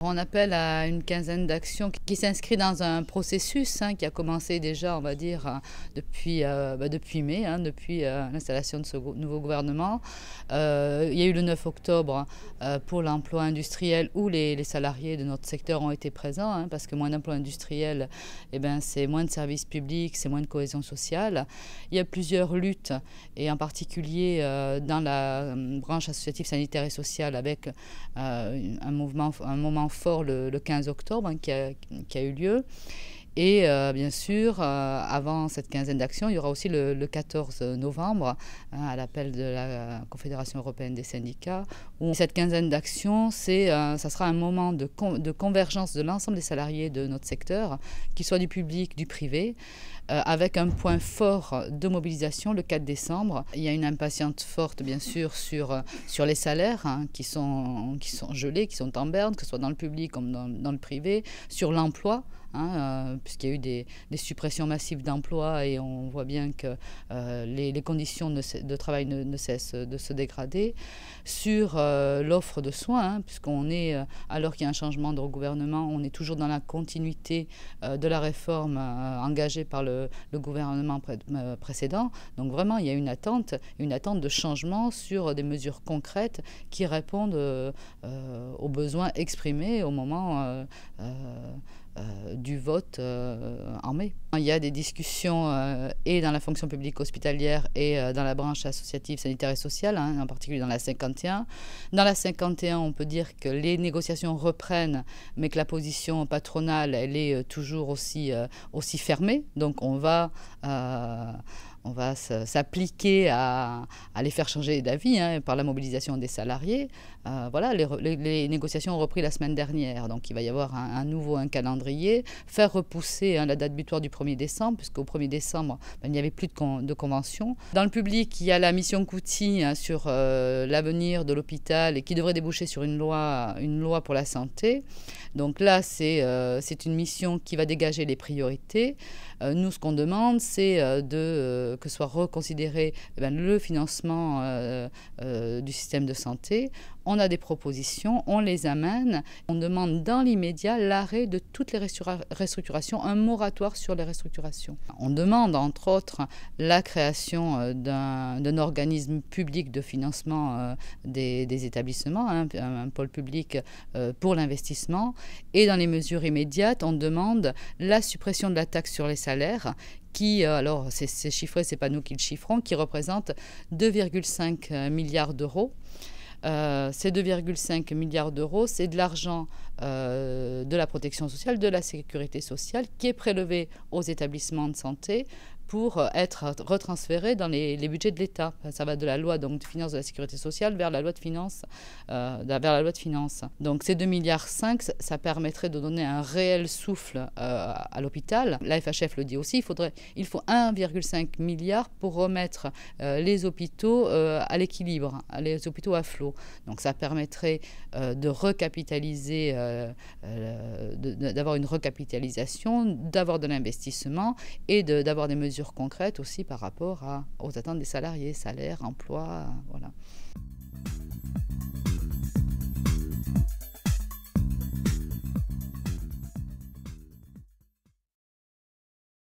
On appelle à une quinzaine d'actions qui s'inscrit dans un processus qui a commencé déjà, on va dire, depuis mai, depuis l'installation de ce nouveau gouvernement. Il y a eu le 9 octobre pour l'emploi industriel où les salariés de notre secteur ont été présents, parce que moins d'emploi industriel, c'est moins de services publics, c'est moins de cohésion sociale. Il y a plusieurs luttes, et en particulier dans la branche associative sanitaire et sociale avec un moment fort le 15 octobre qui a eu lieu. Et bien sûr, avant cette quinzaine d'actions, il y aura aussi le 14 novembre, à l'appel de la Confédération européenne des syndicats, où cette quinzaine d'actions, ça sera un moment de convergence de l'ensemble des salariés de notre secteur, qu'ils soient du public, du privé, avec un point fort de mobilisation le 4 décembre. Il y a une impatience forte, bien sûr, sur les salaires qui sont gelés, qui sont en berne, que ce soit dans le public comme dans le privé, sur l'emploi. Puisqu'il y a eu des suppressions massives d'emplois et on voit bien que les conditions de travail ne cessent de se dégrader, sur l'offre de soins, puisqu'on est, alors qu'il y a un changement de gouvernement, on est toujours dans la continuité de la réforme engagée par le gouvernement précédent. Donc vraiment, il y a une attente de changement sur des mesures concrètes qui répondent aux besoins exprimés au moment du vote en mai. Il y a des discussions et dans la fonction publique hospitalière et dans la branche associative sanitaire et sociale, en particulier dans la 51. Dans la 51, on peut dire que les négociations reprennent, mais que la position patronale, elle est toujours aussi fermée. Donc on va s'appliquer à les faire changer d'avis par la mobilisation des salariés. Voilà, les négociations ont repris la semaine dernière, donc il va y avoir un calendrier, faire repousser la date butoir du 1er décembre, puisqu'au 1er décembre, il n'y avait plus de convention. Dans le public, il y a la mission Couty sur l'avenir de l'hôpital et qui devrait déboucher sur une loi pour la santé. Donc là, c'est une mission qui va dégager les priorités. Nous, ce qu'on demande, c'est que soit reconsidéré le financement du système de santé. On a des propositions, on les amène. On demande dans l'immédiat l'arrêt de toutes les restructurations, un moratoire sur les restructurations. On demande, entre autres, la création d'un organisme public de financement des établissements, un pôle public pour l'investissement. Et dans les mesures immédiates, on demande la suppression de la taxe sur les salaires, qui, alors c'est chiffré, c'est pas nous qui le chiffrons, qui représente 2,5 milliards d'euros. Ces 2,5 milliards d'euros, c'est de l'argent de la protection sociale, de la sécurité sociale, qui est prélevé aux établissements de santé pour être retransféré dans les budgets de l'État. Ça va de la loi de finances de la sécurité sociale vers la loi de finances. Donc ces 2,5 milliards, ça permettrait de donner un réel souffle à l'hôpital. La FHF le dit aussi, il faut 1,5 milliard pour remettre les hôpitaux à l'équilibre, les hôpitaux à flot. Donc ça permettrait de recapitaliser, d'avoir une recapitalisation, d'avoir de l'investissement et d'avoir des mesures concrètes aussi par rapport aux attentes des salariés, salaire, emploi, voilà.